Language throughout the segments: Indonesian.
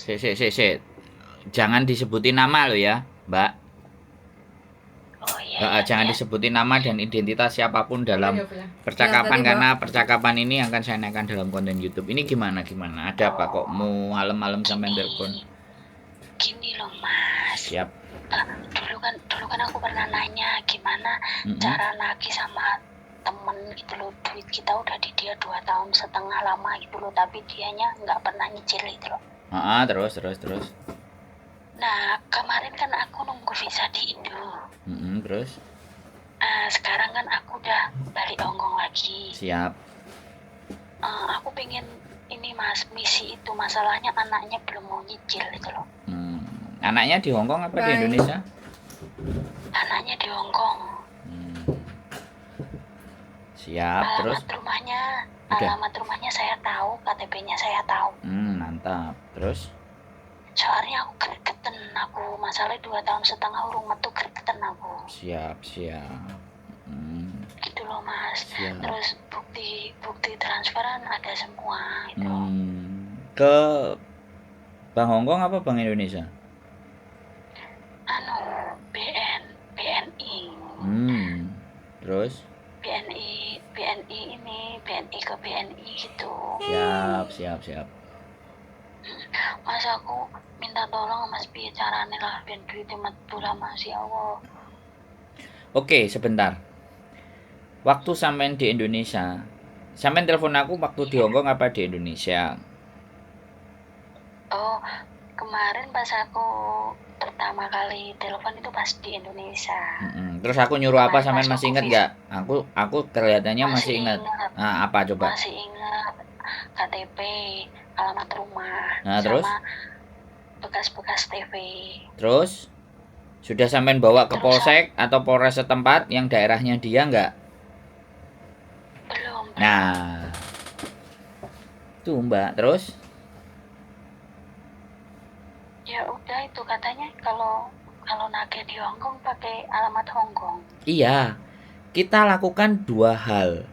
Sik. Jangan disebutin nama lo ya, Mbak. Oh iya. Jangan disebutin nama dan identitas siapapun dalam percakapan, karena percakapan ini akan saya naikkan dalam konten YouTube. Ini gimana? Ada apa kok mau malam-malam sampai telepon? Gini loh Mas. Siap. Dulu kan aku pernah nanya gimana cara nagih sama temen gitu loh, duit kita udah di dia 2,5 tahun lama gitu loh, tapi dianya nggak pernah nyicil gitu loh. Terus. Nah kemarin kan aku nunggu visa di Indo. Terus? Sekarang kan aku udah balik Hongkong lagi. Siap. Aku pengen ini Mas, misi itu, masalahnya anaknya belum mau nyicil gitu loh. Anaknya di Hongkong apa di Indonesia? Anaknya di Hongkong. Siap. Terus? Alamat rumahnya saya tahu, KTP-nya saya tahu. Mantap. Terus? Soalnya aku gregetan, masalahnya 2,5 tahun urung metu, gregetan aku. Siap. Gitu loh Mas. Siap. Terus bukti transferan ada semua itu. Ke Bank Hongkong apa Bank Indonesia? BNI. Terus? BNI ke BNI gitu. Siap. Mas aku minta tolong Mas, piye carane lah ben duit metu lah Mas, ya Allah. Oke, sebentar. Waktu sampean di Indonesia, sampean telepon aku waktu di Hongkong apa di Indonesia? Oh, kemarin pas aku pertama kali telepon itu pas di Indonesia. Terus aku nyuruh apa, sampean masih ingat nggak? Aku kelihatannya masih ingat. Nah, apa coba? Masih ingat KTP, alamat rumah, nah, terus? sama bekas-bekas TV. Terus? Sudah sampean bawa ke Polsek atau Polres setempat yang daerahnya dia nggak? Belum. Nah, tuh Mbak, terus? Ya udah, itu katanya kalau nagih di Hongkong pakai alamat Hongkong. Iya, kita lakukan 2 hal.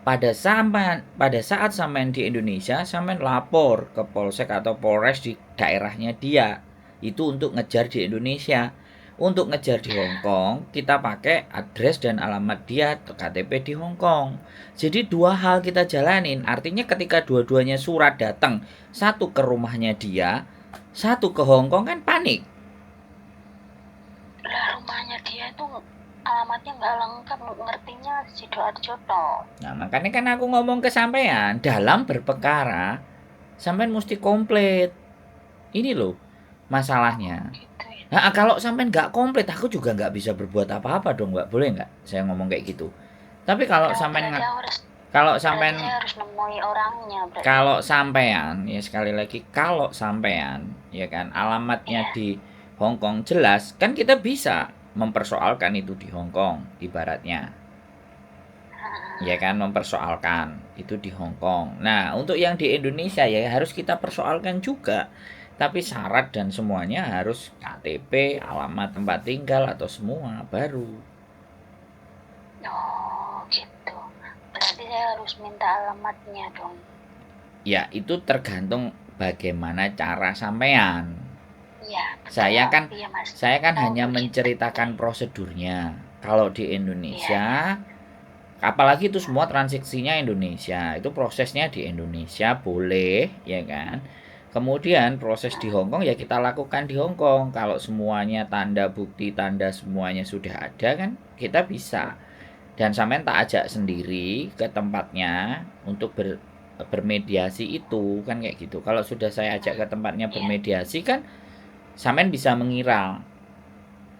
Pada saat sampean di Indonesia, sampean lapor ke Polsek atau Polres di daerahnya dia. Itu untuk ngejar di Indonesia. Untuk ngejar di Hongkong, kita pakai address dan alamat dia KTP di Hongkong. Jadi 2 hal kita jalanin. Artinya ketika dua-duanya surat datang, satu ke rumahnya dia, satu ke Hongkong, kan panik. Lah rumahnya dia itu alamatnya nggak lengkap, ngertinya Sidoarjo toh. Nah makanya kan aku ngomong ke sampean, dalam berperkara sampean mesti komplit. Ini loh masalahnya. Gitu ya. Nah kalau sampean nggak komplit, aku juga nggak bisa berbuat apa-apa dong, Mbak. Boleh nggak saya ngomong kayak gitu? Tapi kalau sampean saya harus nemui orangnya berarti. Kalau sampean, ya sekali lagi, kalau sampean ya kan alamatnya di Hongkong jelas, kan kita bisa mempersoalkan itu di Hongkong ibaratnya. Ya kan, mempersoalkan itu di Hongkong. Nah, untuk yang di Indonesia ya harus kita persoalkan juga. Tapi syarat dan semuanya harus KTP, alamat tempat tinggal atau semua baru. Oh, gitu. Berarti saya harus minta alamatnya dong. Ya, itu tergantung bagaimana cara sampean. Iya. Saya kan hanya menceritakan prosedurnya. Kalau di Indonesia, apalagi itu semua transaksinya Indonesia, itu prosesnya di Indonesia boleh, ya kan. Kemudian proses di Hongkong ya kita lakukan di Hongkong. Kalau semuanya tanda bukti, tanda semuanya sudah ada, kan kita bisa. Dan sampean tak ajak sendiri ke tempatnya untuk bermediasi itu, kan kayak gitu. Kalau sudah saya ajak ke tempatnya bermediasi, kan sampean bisa mengira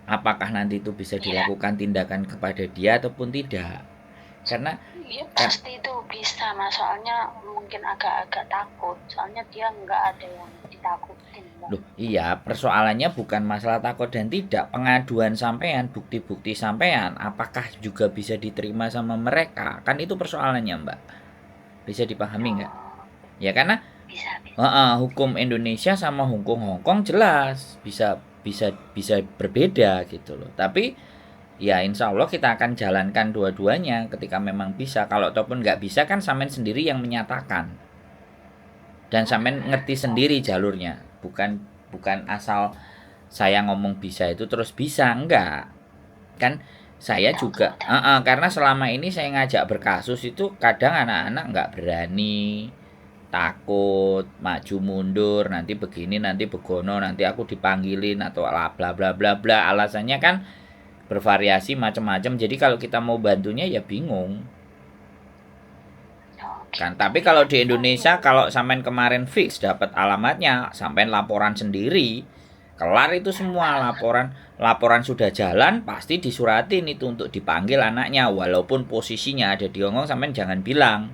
apakah nanti itu bisa dilakukan tindakan kepada dia ataupun tidak. Karena pasti itu bisa Mas, soalnya mungkin agak-agak takut, soalnya dia nggak ada yang ditakutin. Loh, iya, persoalannya bukan masalah takut dan tidak. Pengaduan sampean, bukti-bukti sampean, apakah juga bisa diterima sama mereka? Kan itu persoalannya, Mbak. Bisa dipahami nggak? Ya karena hukum Indonesia sama hukum Hongkong jelas bisa berbeda gitu loh. Tapi ya insya Allah kita akan jalankan dua-duanya ketika memang bisa. Kalau ataupun nggak bisa, kan sampean sendiri yang menyatakan dan sampean ngerti sendiri jalurnya. bukan asal saya ngomong bisa itu terus bisa, enggak. Kan saya juga karena selama ini saya ngajak berkasus itu kadang anak-anak enggak berani, takut, maju mundur, nanti begini, nanti begono, nanti aku dipanggilin atau bla bla bla bla. Alasannya kan bervariasi macam-macam. Jadi kalau kita mau bantunya ya bingung. Kan tapi kalau di Indonesia kalau sampean kemarin fix dapat alamatnya, sampean laporan sendiri, kelar itu semua. Laporan sudah jalan, pasti disuratin itu untuk dipanggil anaknya, walaupun posisinya ada di Hongkong, sampean jangan bilang.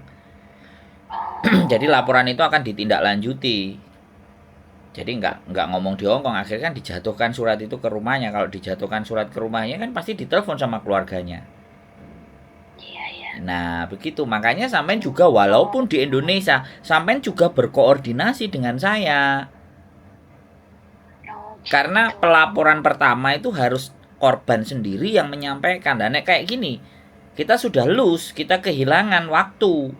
Jadi laporan itu akan ditindaklanjuti. Jadi nggak ngomong di Hongkong, akhirnya kan dijatuhkan surat itu ke rumahnya. Kalau dijatuhkan surat ke rumahnya kan pasti ditelepon sama keluarganya. Nah begitu, makanya sampean juga walaupun di Indonesia, sampean juga berkoordinasi dengan saya. Karena pelaporan pertama itu harus korban sendiri yang menyampaikan. Dan kayak gini, kita sudah lose, kita kehilangan waktu.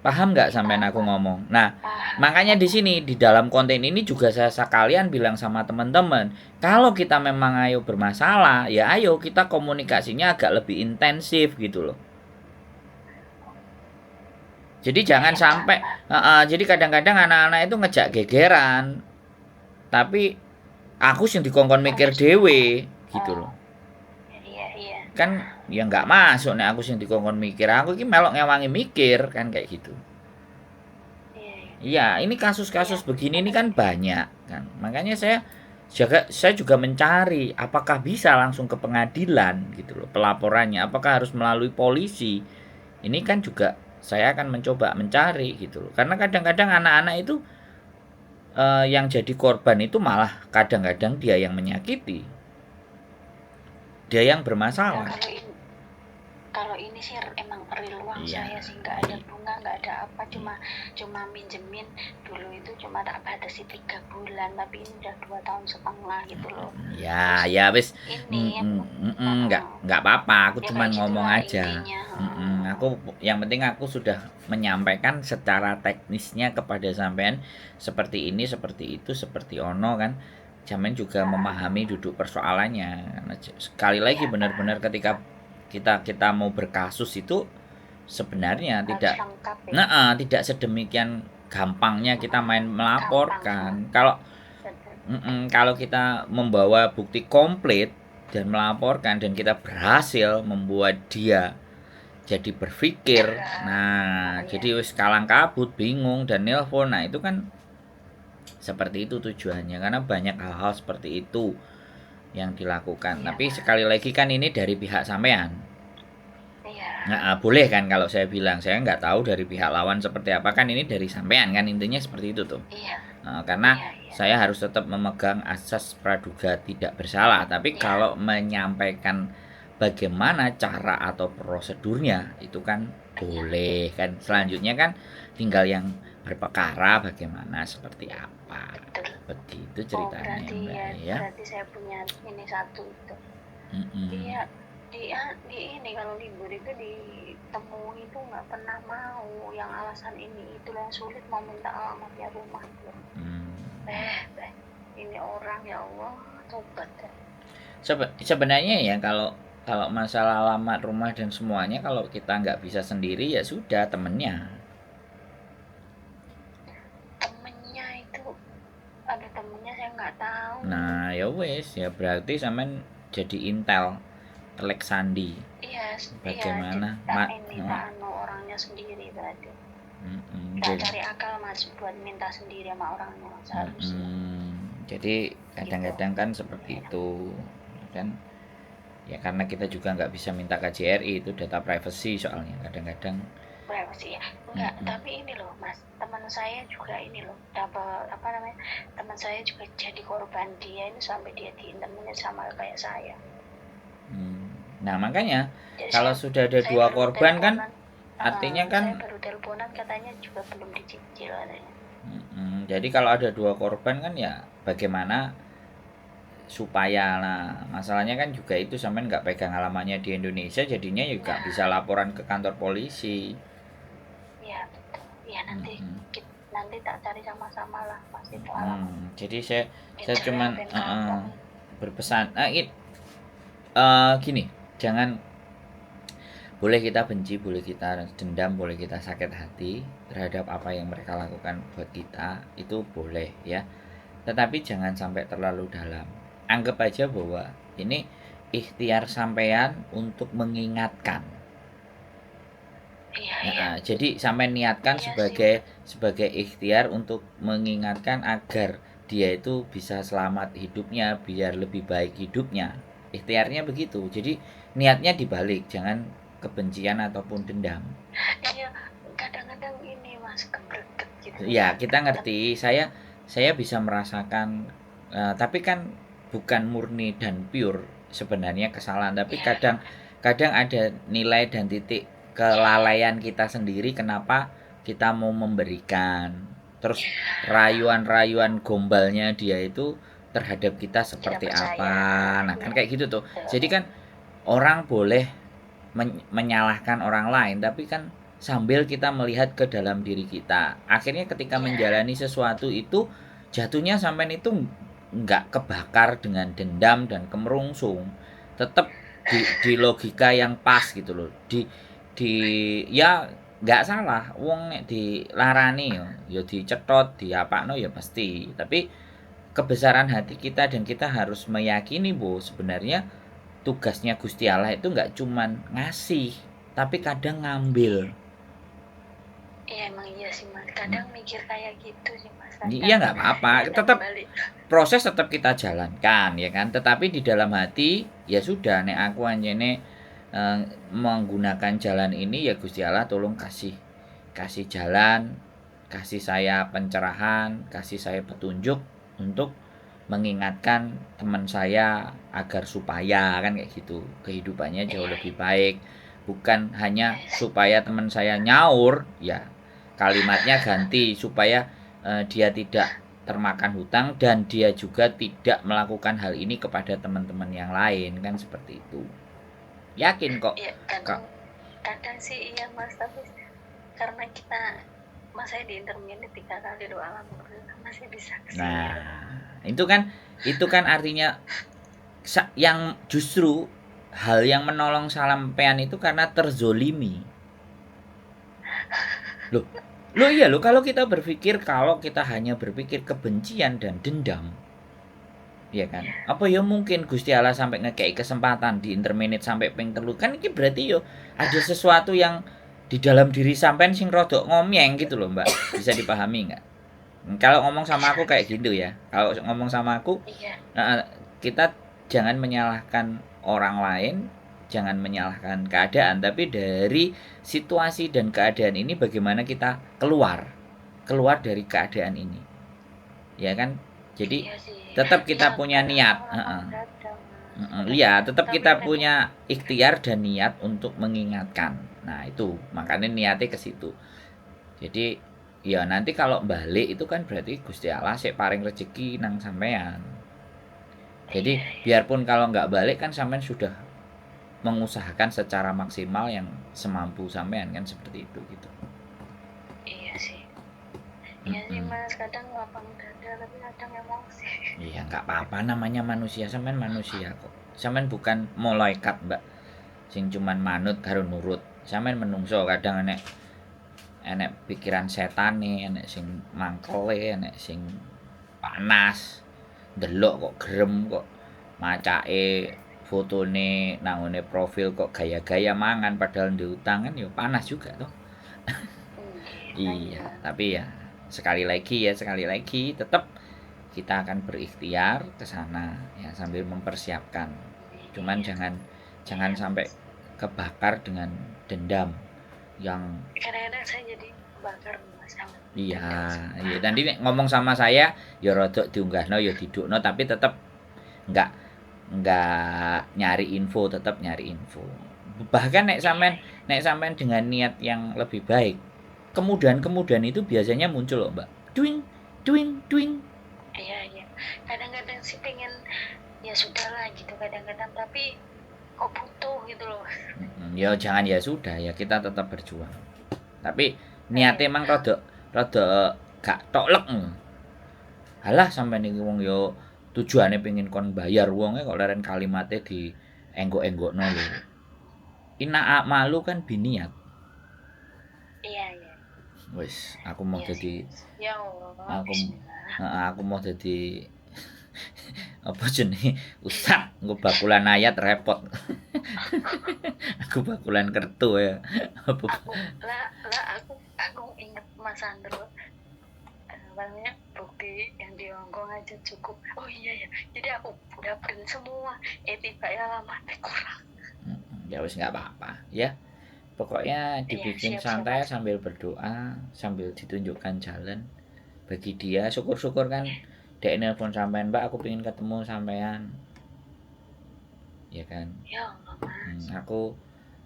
Paham nggak sampean aku ngomong? Nah, makanya di sini di dalam konten ini juga saya sekalian bilang sama teman-teman, kalau kita memang ayo bermasalah, ya ayo kita komunikasinya agak lebih intensif gitu loh. Jadi jangan sampai, jadi kadang-kadang anak-anak itu ngejak gegeran, tapi aku sing dikongkon mikir dewe gitu loh. Kan ya nggak masuk nih aku sing dikongkon mikir, aku ini melok ngewangi mikir kan kayak gitu. Iya, ini kasus-kasus begini ini kan banyak kan. Makanya saya juga mencari apakah bisa langsung ke pengadilan gitu loh pelaporannya, apakah harus melalui polisi. Ini kan juga saya akan mencoba mencari gitu loh. Karena kadang-kadang anak-anak itu yang jadi korban itu malah kadang-kadang dia yang menyakiti. Dia yang bermasalah. Kalau ini sih emang real uang saya sih, nggak ada bunga, nggak ada apa, cuma minjemin dulu itu cuma tak batasi 3 bulan, tapi ini udah 2 tahun setengah gitu loh. Ya wis. Nggak apa-apa, aku cuma ngomong aja. Aku yang penting aku sudah menyampaikan secara teknisnya kepada sampean seperti ini, seperti itu, seperti ono kan. Sampean juga memahami duduk persoalannya. Karena sekali lagi benar-benar ketika kita mau berkasus itu sebenarnya tidak sedemikian gampangnya kita main melaporkan. Kalau kita membawa bukti komplit dan melaporkan dan kita berhasil membuat dia jadi berpikir, jadi wis kalang kabut, bingung dan nelpon, nah itu kan seperti itu tujuannya, karena banyak hal-hal seperti itu yang dilakukan. Tapi sekali lagi kan ini dari pihak sampean. Boleh kan kalau saya bilang, saya nggak tahu dari pihak lawan seperti apa, kan ini dari sampean kan, intinya seperti itu tuh. Karena saya harus tetap memegang asas praduga tidak bersalah. Tapi kalau menyampaikan bagaimana cara atau prosedurnya itu kan boleh kan. Selanjutnya kan tinggal yang berperkara bagaimana seperti apa. Begitu ceritanya, Mbak ya. Berarti saya punya ini satu itu. Dia di ini kalau libur itu ditemui itu nggak pernah mau, yang alasan ini itulah yang sulit mau minta alamatnya rumah itu. Ini orang ya Allah, tobat. Sebenarnya ya kalau masalah alamat rumah dan semuanya, kalau kita nggak bisa sendiri ya sudah temennya itu ada temennya, saya nggak tahu. Nah ya wes ya, berarti sampean jadi intel telek sandi. Bagaimana orangnya sendiri berarti. Cari akal mas buat minta sendiri sama orangnya seharusnya. Jadi kadang-kadang kan seperti itu kan ya, karena kita juga nggak bisa minta KJRI, itu data privacy soalnya kadang-kadang. Privacy ya enggak. Tapi ini loh mas, teman saya juga ini loh dapat teman saya juga jadi korban dia ini, sampai dia diintemin sama kayak saya. Nah makanya jadi kalau sudah ada 2 korban kan artinya kan saya baru teleponan katanya juga belum dicicil katanya. Jadi kalau ada 2 korban kan ya bagaimana supaya, nah masalahnya kan juga itu sampean nggak pegang alamatnya di Indonesia, jadinya juga bisa laporan ke kantor polisi. Iya betul ya, nanti nanti tak cari sama-sama lah Mas itu alamat. Jadi saya Pinterest cuman dan kampung. berpesan gini, jangan, boleh kita benci, boleh kita dendam, boleh kita sakit hati terhadap apa yang mereka lakukan buat kita, itu boleh ya. Tetapi jangan sampai terlalu dalam. Anggap aja bahwa ini ikhtiar sampean untuk mengingatkan. Iya. Jadi sampai niatkan Iya sebagai ikhtiar untuk mengingatkan agar dia itu bisa selamat hidupnya, biar lebih baik hidupnya. Ikhtiarnya begitu. Jadi niatnya dibalik, jangan kebencian ataupun dendam. Iya, kadang-kadang ini Mas kebreget gitu. Ya, kita ngerti. Saya bisa merasakan, tapi kan bukan murni dan pure sebenarnya kesalahan, tapi kadang ada nilai dan titik kelalaian kita sendiri kenapa kita mau memberikan. Terus rayuan-rayuan gombalnya dia itu terhadap kita seperti apa. Nah, kan kayak gitu tuh. Jadi kan orang boleh menyalahkan orang lain, tapi kan sambil kita melihat ke dalam diri kita. Akhirnya ketika menjalani sesuatu itu jatuhnya sampai itu nggak kebakar dengan dendam dan kemerungsung, tetap di logika yang pas gitu loh. Ya nggak salah, wong dilarani ya dicetot, diapakno ya pasti. Tapi kebesaran hati kita dan kita harus meyakini bahwa sebenarnya tugasnya Gusti Allah itu nggak cuman ngasih, tapi kadang ngambil. Iya emang iya sih Mas, kadang mikir kayak gitu sih Mas. Iya nggak apa-apa, tetap proses tetap kita jalankan ya kan. Tetapi di dalam hati ya sudah, nek aku anjene menggunakan jalan ini ya Gusti Allah tolong kasih jalan, kasih saya pencerahan, kasih saya petunjuk untuk mengingatkan teman saya agar supaya kan kayak gitu kehidupannya jauh lebih baik, bukan hanya supaya teman saya nyaur ya, kalimatnya ganti supaya dia tidak termakan hutang dan dia juga tidak melakukan hal ini kepada teman-teman yang lain, kan seperti itu. Yakin kok. Iya, kadang sih iya Mas, tapi karena kita Mas saya di intermediate 3 kali doa alhamdulillah masih bisa kesini. Nah, itu kan artinya yang justru hal yang menolong sampean itu karena terzolimi. Loh iya loh, kalau kita hanya berpikir kebencian dan dendam, ya kan? Apa ya mungkin Gusti Allah sampai ngekei kesempatan di intermenit sampai ping 3 kan, ini berarti yo ada sesuatu yang di dalam diri sampean sing rodok ngomyeng gitu loh Mbak, bisa dipahami nggak? Kalau ngomong sama aku kayak gitu ya, kalau ngomong sama aku kita jangan menyalahkan orang lain, jangan menyalahkan keadaan, tapi dari situasi dan keadaan ini bagaimana kita keluar dari keadaan ini, ya kan? Jadi tetap kita punya niat, tetap kita punya ikhtiar dan niat untuk mengingatkan. Nah itu makanya niatnya ke situ. Jadi ya nanti kalau balik itu kan berarti Gusti Allah sik paring rezeki nang sampean. Jadi biarpun kalau nggak balik kan sampean sudah mengusahakan secara maksimal yang semampu sampean, kan seperti itu gitu. Iya sih. Iya sih Mas, kadang lapang dada tapi kadang emosi. Iya nggak apa-apa, namanya manusia, sampean manusia kok. Sampean bukan malaikat Mbak, sing cuman manut karo nurut. Sampean menungso kadang enek pikiran setan nih, enek sing mangkele, enek sing panas, delok kok gerem, kok macake fotone nangone profil kok gaya-gaya mangan padahal di utang, kan ya panas juga toh. Iya, tapi ya sekali lagi tetap kita akan berikhtiar ke sana ya sambil mempersiapkan. Cuman jangan sampai kebakar dengan dendam yang kadang-kadang saya jadi bakar masalah. Iya, nanti ngomong sama saya ya rodok diunggahno ya didukno, tapi tetap enggak nyari info, tetap nyari info. Bahkan nek sampean dengan niat yang lebih baik, kemudahan itu biasanya muncul loh Mbak. Twing. Iya. Kadang-kadang sih pengen ya sudahlah gitu kadang-kadang, tapi kok butuh gitu loh. Ya jangan ya sudah, ya kita tetap berjuang. Tapi niatnya emang rada gak toklek. Halah sampeyan iki wong yo tujuane pengen kon bayar wonge kok leren kalimatnya di enggok-enggokno lho. Ina malu kan biniat. Iya, iya. Wis, aku mau Iya dadi sih. Ya Allah, aku bismillah. aku mau dadi apa jenenge ustad engko bakulan ayat repot. Aku bakulan kertu ya. Apa Aku inget Mas Sandro, apa namanya, bukti yang di Hongkong aja cukup. Oh iya ya, jadi aku udah print semua. Tiba ya alamatnya kurang. Ya wis nggak apa-apa ya. Pokoknya Iya, dibikin siap-siap santai Mas. sambil berdoa, sambil ditunjukkan jalan. Bagi dia syukur-syukur kan dek nelpon sampean, Mbak aku pengen ketemu sampean. Ya kan. Ya Allah Mas. Aku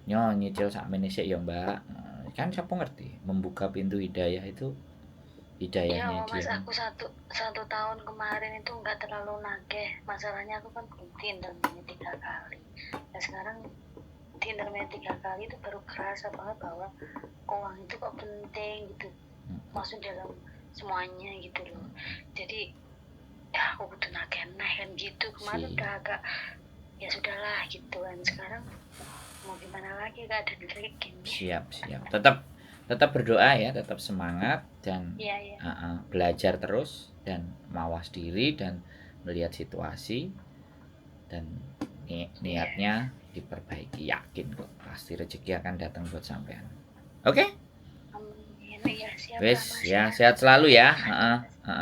nyicil sakmene sik ya, Mbak. Kan siapa ngerti membuka pintu hidayah itu Ya hidayahnya Allah dia Mas, kan. aku satu tahun kemarin itu nggak terlalu nageh. Masalahnya aku kan belum Tinder 3 kali. Nah sekarang Tinder 3 kali itu baru kerasa banget bahwa uang itu kok penting gitu, masuk dalam semuanya gitu loh. Jadi ya aku butuh nagih gitu. Kemarin udah agak ya sudahlah gitu kan. Sekarang mau gimana lagi, gak ada lagi gini. Siap. Tetap berdoa ya, tetap semangat dan Iya. belajar terus dan mawas diri dan melihat situasi dan niatnya diperbaiki, yakin kok pasti rezeki akan datang buat sampean. Oke? Amin. Iya, siap Wes Mas ya, ya. sehat selalu ya.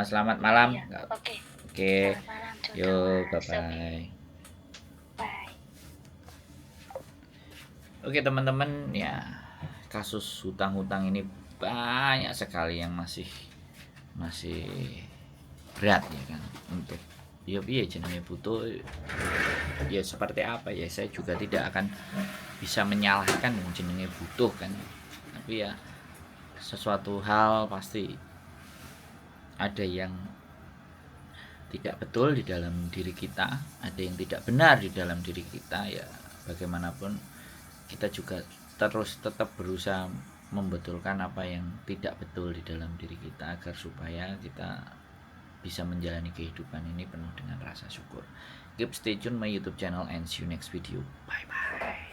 Selamat malam. Iya. Oke. Oke. Selamat malam juga Yo, Mas. bye-bye. Bye. Oke teman-teman, ya kasus hutang-hutang ini banyak sekali yang masih berat ya kan untuk ya jenenge butuh ya seperti apa ya, saya juga tidak akan bisa menyalahkan yang jenenge butuh kan, tapi ya sesuatu hal pasti ada yang tidak betul di dalam diri kita, ada yang tidak benar di dalam diri kita. Ya bagaimanapun kita juga terus tetap berusaha membetulkan apa yang tidak betul di dalam diri kita agar supaya kita bisa menjalani kehidupan ini penuh dengan rasa syukur. Keep stay tune my YouTube channel and see you next video. Bye bye.